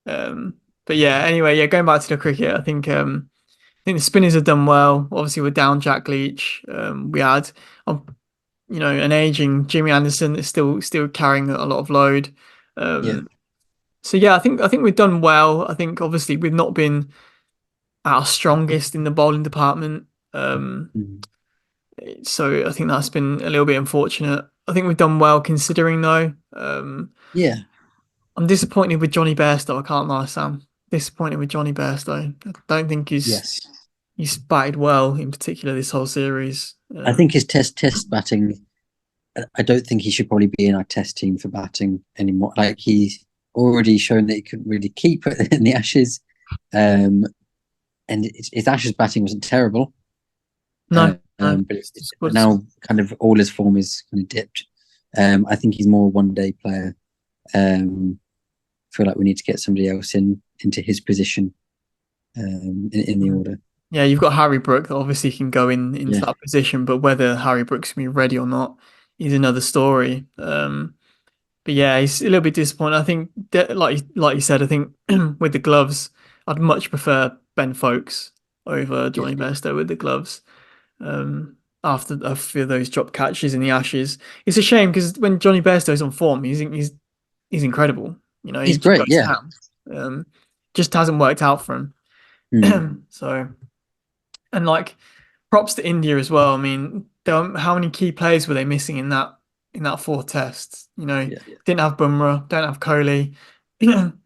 Speaker 2: know.
Speaker 1: but yeah, anyway, yeah, going back to the cricket, I think the spinners have done well. Obviously, we're down Jack Leach. We had, an aging Jimmy Anderson that's still carrying a lot of load.
Speaker 2: Yeah.
Speaker 1: Um, so yeah, I think we've done well. I think obviously we've not been at our strongest in the bowling department. Um,
Speaker 2: Mm.
Speaker 1: so I think that's been a little bit unfortunate. I think we've done well considering though.
Speaker 2: Yeah.
Speaker 1: I'm disappointed with Johnny Bairstow. I can't lie, Sam. Disappointed with Johnny Bairstow. I don't think
Speaker 2: Yes.
Speaker 1: he's batted well in particular this whole series.
Speaker 2: I think his test batting. I don't think he should probably be in our test team for batting anymore. Like he's already shown that he couldn't really keep it in the Ashes, um, and his Ashes batting wasn't terrible,
Speaker 1: No, no,
Speaker 2: but
Speaker 1: it's
Speaker 2: now kind of all his form is kind of dipped. I think he's more a one day player. Feel like we need to get somebody else into his position in the order.
Speaker 1: yeah, you've got Harry Brook that obviously can go into
Speaker 2: Yeah,
Speaker 1: that position, but whether Harry Brook's gonna be ready or not is another story. But yeah, he's a little bit disappointed. I think that, like you said, I think with the gloves, I'd much prefer Ben Folkes over
Speaker 2: yeah,
Speaker 1: Johnny Bairstow with the gloves. After a few of those drop catches in the Ashes, it's a shame because when Johnny Bairstow's on form, he's incredible. He
Speaker 2: he's
Speaker 1: just
Speaker 2: great.
Speaker 1: goes
Speaker 2: Yeah,
Speaker 1: down. Just hasn't worked out for
Speaker 2: mm,
Speaker 1: him. So, and like props to India as well. I mean, how many key players were they missing in that fourth test?
Speaker 2: yeah,
Speaker 1: Didn't have Bumrah, don't have Kohli, don't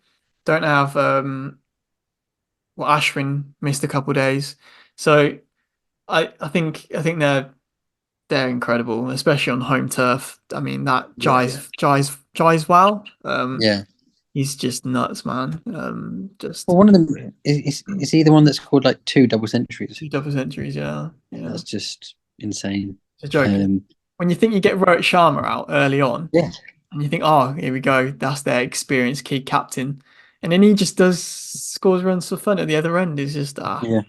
Speaker 1: have well, Ashwin missed a couple of days. So I think they're incredible, especially on home turf. I mean that
Speaker 2: yeah,
Speaker 1: Jais Wow,
Speaker 2: yeah.
Speaker 1: he's just nuts, man. Just
Speaker 2: Well, one of them is he the one that scored like two double centuries?
Speaker 1: two double centuries, yeah, yeah.
Speaker 2: That's just insane.
Speaker 1: It's a joke.
Speaker 2: Um,
Speaker 1: When you think you get Rohit Sharma out early on,
Speaker 2: yeah,
Speaker 1: and you think, oh, here we go, that's their experienced key captain, and then he just does scores runs for fun at the other end. It's just
Speaker 2: yeah.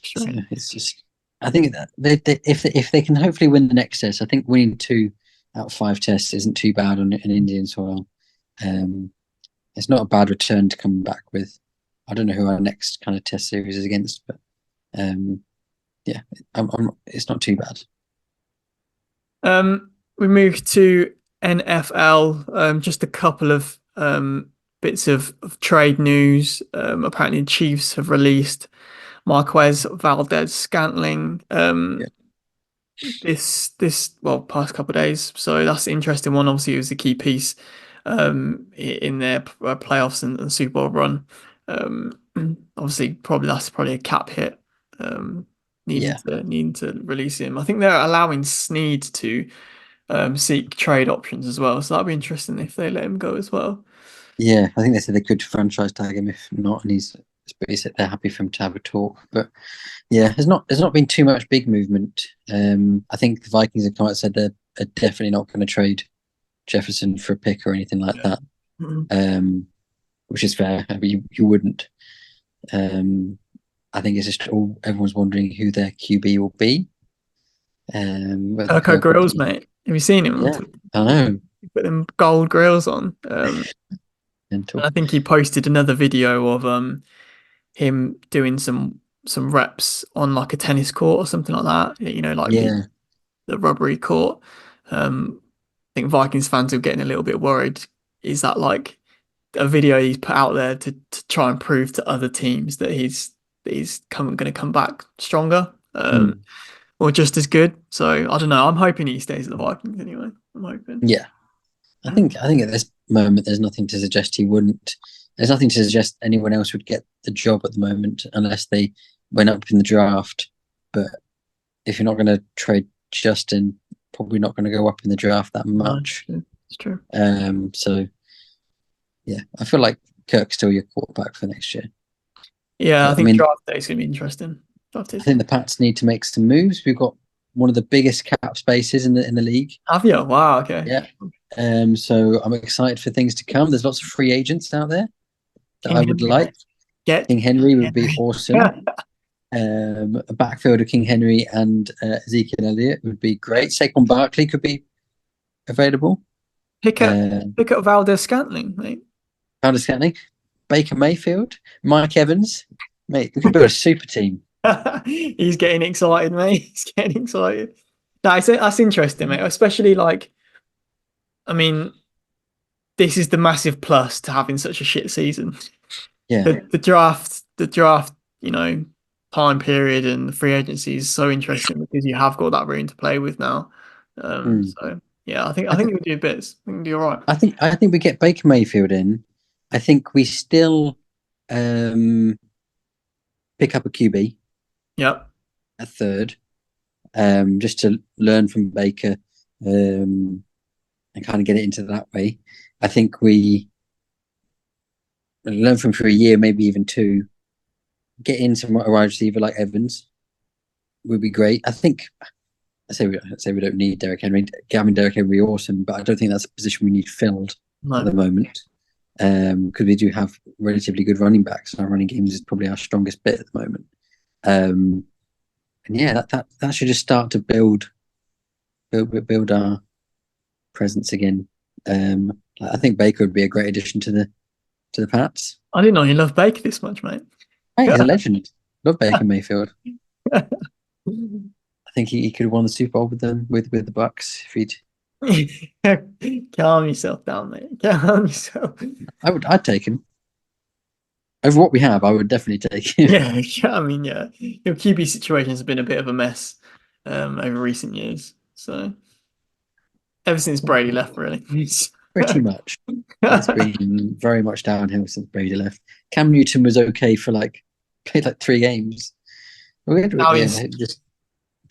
Speaker 2: So
Speaker 1: frustrating.
Speaker 2: it's just, I think that if they can hopefully win the next test, I think winning 2 out of 5 tests isn't too bad on an Indian soil. Um, it's not a bad return to come back with. I don't know who our next kind of test series is against, but um, yeah, it's not too bad.
Speaker 1: We moved to NFL. Just a couple of bits of trade news. Apparently, the Chiefs have released Marquez Valdez Scantling.
Speaker 2: Yeah,
Speaker 1: This well past couple of days. So that's the interesting one. Obviously, it was the key piece in their playoffs and Super Bowl run. Um, obviously, that's probably a cap hit. Um, needing
Speaker 2: yeah,
Speaker 1: to release him. I think they're allowing Snead to seek trade options as well. So that'd be interesting if they let him go as well.
Speaker 2: yeah. I think they said they could franchise tag him if not, and he said they're happy for him to have a talk. But yeah, there's not been too much big movement. I think the Vikings have come out and said they're definitely not going to trade Jefferson for a pick or anything like
Speaker 1: Yeah.
Speaker 2: that,
Speaker 1: Mhm.
Speaker 2: which is fair. I mean, you wouldn't. Um, I think it's just all everyone's wondering who their QB will be. Whether
Speaker 1: Kirko
Speaker 2: Kirk will
Speaker 1: grills,
Speaker 2: be,
Speaker 1: mate. Have you seen him on
Speaker 2: yeah,
Speaker 1: Twitter?
Speaker 2: I know.
Speaker 1: Put them gold grills on. And
Speaker 2: Mental.
Speaker 1: I think he posted another video of him doing some reps on like a tennis court or something like that. Like the
Speaker 2: Yeah,
Speaker 1: the rubbery court. I think Vikings fans are getting a little bit worried. Is that like a video he's put out there to try and prove to other teams that he's going to come back stronger,
Speaker 2: mm,
Speaker 1: or just as good? So I don't know. I'm hoping he stays at the Vikings anyway. I'm hoping.
Speaker 2: yeah. I think at this moment there's nothing to suggest he wouldn't. There's nothing to suggest anyone else would get the job at the moment unless they went up in the draft. But if you're not going to trade Justin, probably not going to go up in the draft that
Speaker 1: No,
Speaker 2: much.
Speaker 1: it's true.
Speaker 2: So yeah, I feel like Kirk's still your quarterback for next year.
Speaker 1: Yeah, I
Speaker 2: But I
Speaker 1: think
Speaker 2: mean,
Speaker 1: draft day is going to be interesting. Draft
Speaker 2: I
Speaker 1: is.
Speaker 2: think the Pats need to make some moves. We've got one of the biggest cap spaces in the league.
Speaker 1: Have you? Wow. Okay.
Speaker 2: Yeah. So I'm excited for things to come. There's lots of free agents out there that
Speaker 1: King
Speaker 2: I would
Speaker 1: Henry,
Speaker 2: like.
Speaker 1: mate. Get
Speaker 2: King Henry would be
Speaker 1: Henry.
Speaker 2: awesome. A backfield of King Henry and Ezekiel Elliott would be great. Saquon Barkley could be available.
Speaker 1: Pick up
Speaker 2: Um,
Speaker 1: pick up Valdez Scantling, mate.
Speaker 2: Valdez Scantling, Baker Mayfield, Mike Evans. Mate, we could build a super team.
Speaker 1: He's getting excited, mate. He's getting excited. That's interesting, mate. Especially like, I mean, this is the massive plus to having such a shit season.
Speaker 2: Yeah.
Speaker 1: The draft, you know, time period and the free agency is so interesting because you have got that room to play with now.
Speaker 2: Mm.
Speaker 1: So yeah, I think
Speaker 2: I
Speaker 1: I think
Speaker 2: think
Speaker 1: you'll do bits. I think you'll do all right.
Speaker 2: I think we get Baker Mayfield in. I think we still um, pick up a QB,
Speaker 1: Yep.
Speaker 2: a third, just to learn from Baker and kind of get it into that way. I think we learn from for a year, maybe even two. Get in some wide receiver like Evans would be great. I say we don't need Derrick Henry. I mean, Derrick Henry awesome, but I don't think that's a position we need filled at the
Speaker 1: No.
Speaker 2: moment. Because we do have relatively good running backs, and our running games is probably our strongest bit at the moment. And yeah, that should just start to build our presence again. I think Baker would be a great addition to the Pats.
Speaker 1: I didn't know you loved Baker this much, mate.
Speaker 2: Hey, he's a legend. Love Baker Mayfield. I think he could have won the Super Bowl with them with the Bucks if he'd.
Speaker 1: Calm yourself down, mate. Calm yourself.
Speaker 2: I'd take him over what we have. I would definitely take him.
Speaker 1: Yeah, I mean, yeah, your QB situation has been a bit of a mess over recent years. So ever since Brady left, really.
Speaker 2: Pretty much. It's been very much downhill since Brady left. Cam Newton was okay for played like 3 games.
Speaker 1: Now he's
Speaker 2: Just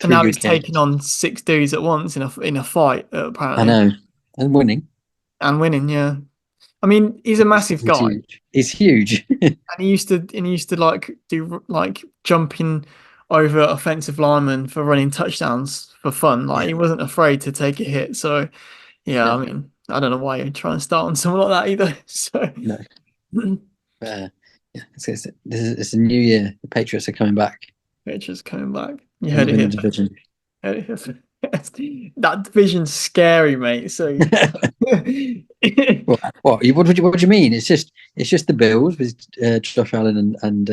Speaker 1: and
Speaker 2: three
Speaker 1: now
Speaker 2: good
Speaker 1: he's taking
Speaker 2: games.
Speaker 1: on 6 dudes at once in a fight,
Speaker 2: I
Speaker 1: apparently,
Speaker 2: know, and winning.
Speaker 1: and winning. Yeah, I mean, he's a massive
Speaker 2: He's
Speaker 1: guy,
Speaker 2: huge. He's huge.
Speaker 1: and he used to like do like jumping over offensive linemen for running touchdowns for fun. Like
Speaker 2: Yeah,
Speaker 1: he wasn't afraid to take a hit. So yeah,
Speaker 2: yeah,
Speaker 1: I mean, I don't know why you're trying to start on someone like that either. So
Speaker 2: no. Yeah, it's a new year. The Patriots are coming back
Speaker 1: Mitch coming back. You
Speaker 2: in,
Speaker 1: heard
Speaker 2: the-
Speaker 1: it
Speaker 2: in the
Speaker 1: here.
Speaker 2: division.
Speaker 1: Heard it here. That division's scary, mate. So
Speaker 2: What do you mean? It's just the Bills with Josh Allen and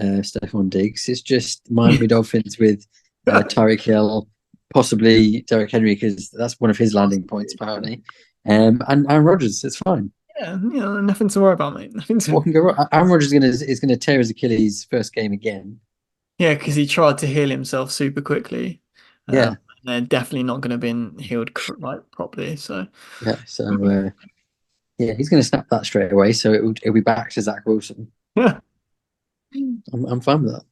Speaker 2: Stephon Diggs. It's just Miami Dolphins with Tyreek Hill, possibly Derrick Henry because that's one of his landing points apparently. And Aaron Rodgers. It's fine.
Speaker 1: yeah, nothing to worry about, mate. Nothing
Speaker 2: What
Speaker 1: to.
Speaker 2: can go wrong? Aaron Rodgers is gonna tear his Achilles first game again.
Speaker 1: Yeah, because he tried to heal himself super quickly. Um,
Speaker 2: Yeah,
Speaker 1: and they're definitely not going to been healed like properly. So
Speaker 2: yeah. So yeah, he's gonna snap that straight away. So it'll be back to Zach Wilson. I'm fine with that.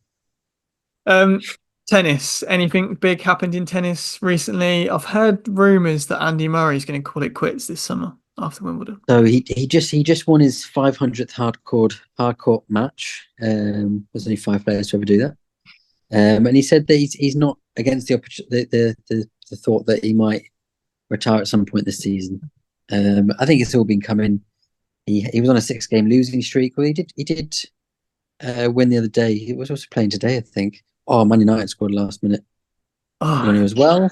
Speaker 1: um, tennis. Anything big happened in tennis recently? I've heard rumors that Andy Murray's going to call it quits this summer after Wimbledon.
Speaker 2: So he just won his 500th hardcourt match. There's only 5 players to ever do that. And he said that he's not against the thought that he might retire at some point this season. I think it's all been coming. He was on a 6 game losing streak. Well, he did win the other day. He was also playing today, I think. Oh, Man United scored last minute
Speaker 1: Oh,
Speaker 2: winner as well.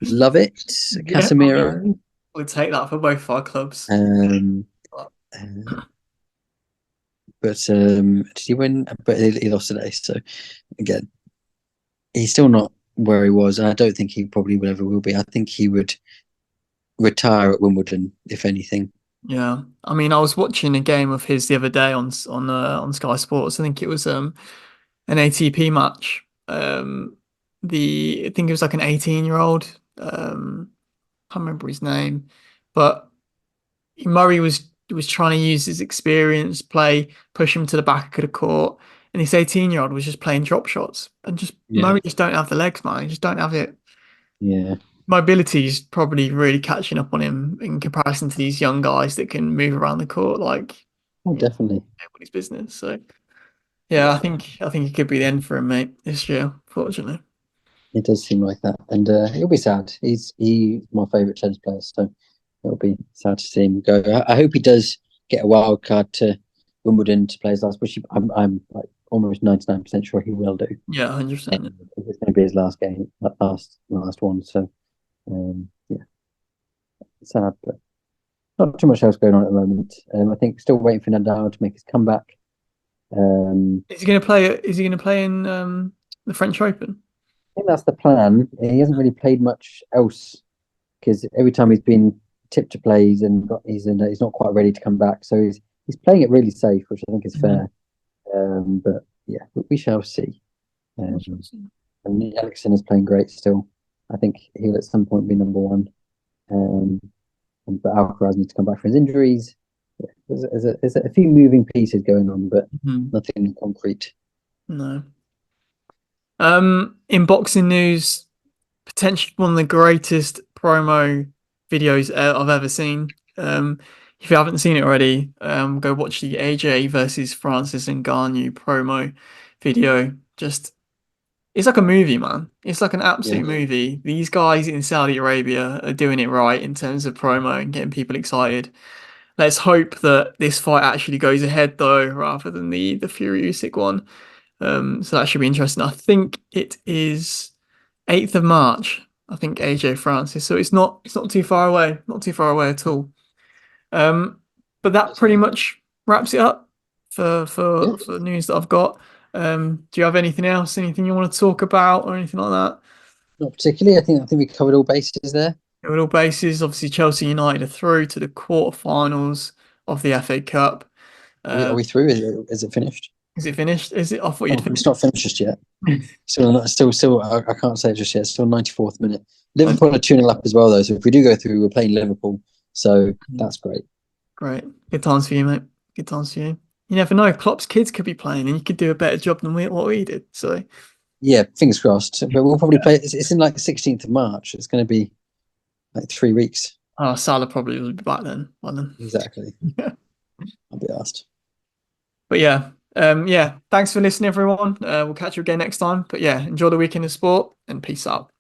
Speaker 2: Love it,
Speaker 1: yeah.
Speaker 2: Casemiro.
Speaker 1: We'll take that for both our clubs.
Speaker 2: Um, uh, but did he win? But he lost today. So again, he's still not where he was, and I don't think he probably will ever will be. I think he would retire at Wimbledon, if anything.
Speaker 1: Yeah, I mean, I was watching a game of his the other day on Sky Sports. I think it was an ATP match. I think it was like an 18-year-old. Can't remember his name, but Murray was trying to use his experience, push him to the back of the court, and this 18-year-old was just playing drop shots, and just
Speaker 2: Yeah,
Speaker 1: Murray just don't have the legs, man. He just don't have it.
Speaker 2: yeah,
Speaker 1: Mobility is probably really catching up on him in comparison to these young guys that can move around the court like
Speaker 2: oh,
Speaker 1: you know,
Speaker 2: definitely.
Speaker 1: nobody's business. So yeah, I think it could be the end for him, mate, this year, fortunately.
Speaker 2: It does seem like that, and he'll be sad. He's my favourite tennis player, so it'll be sad to see him go. I hope he does get a wild card to Wimbledon to play his last. Which I'm like almost 99% sure he will do.
Speaker 1: Yeah, 100%.
Speaker 2: It's going to be his last game, last one. So yeah, sad, but not too much else going on at the moment. I think still waiting for Nadal to make his comeback.
Speaker 1: Is he going to play? Is he going to play in the French Open?
Speaker 2: I think that's the plan. He hasn't really played much else because every time he's been tipped to play, he's not quite ready to come back. So he's playing it really safe, which I think is
Speaker 1: Mhm.
Speaker 2: fair. But yeah, we shall see. Um, and Ericsson is playing great still. I think he'll at some point be number one. Um, but Alcaraz needs to come back from his injuries. Yeah, there's a few moving pieces going on, but
Speaker 1: Mhm.
Speaker 2: nothing concrete.
Speaker 1: No. In boxing news, potentially one of the greatest promo videos I've ever seen. If you haven't seen it already, go watch the AJ versus Francis Ngannou promo video. Just it's like a movie, man. It's like an
Speaker 2: Yeah,
Speaker 1: absolute movie. These guys in Saudi Arabia are doing it right in terms of promo and getting people excited. Let's hope that this fight actually goes ahead though, rather than the Fury Usyk one. So that should be interesting. I think it is 8th of March. I think AJ Francis. So it's not too far away. Not too far away at all. Um, but that pretty much wraps it up
Speaker 2: yeah,
Speaker 1: for the news that I've got. Do you have anything else? Anything you want to talk about or anything like that?
Speaker 2: not particularly. I think we covered all bases there.
Speaker 1: On all bases, obviously Chelsea United are through to the quarterfinals of the FA Cup.
Speaker 2: Are
Speaker 1: Um,
Speaker 2: we through? Is it finished?
Speaker 1: is it finished? Is it? I thought you'd
Speaker 2: Oh, it's
Speaker 1: finished.
Speaker 2: not finished just yet. Still. I can't say it just yet. Still 94th minute. Liverpool are 2-0 up as well, though. So if we do go through, we're playing Liverpool. So that's great.
Speaker 1: Great. Good times for you, mate. Good times for you. You never know. Klopp's kids could be playing and you could do a better job than what we did. So,
Speaker 2: Yeah, fingers crossed. But we'll probably play. It's in like 16th of March. It's going to be like 3 weeks.
Speaker 1: oh, Salah probably will be back then. By then.
Speaker 2: Exactly.
Speaker 1: Yeah.
Speaker 2: I'll be asked.
Speaker 1: But yeah. Thanks for listening, everyone. We'll catch you again next time. But yeah, enjoy the weekend of sport and peace out.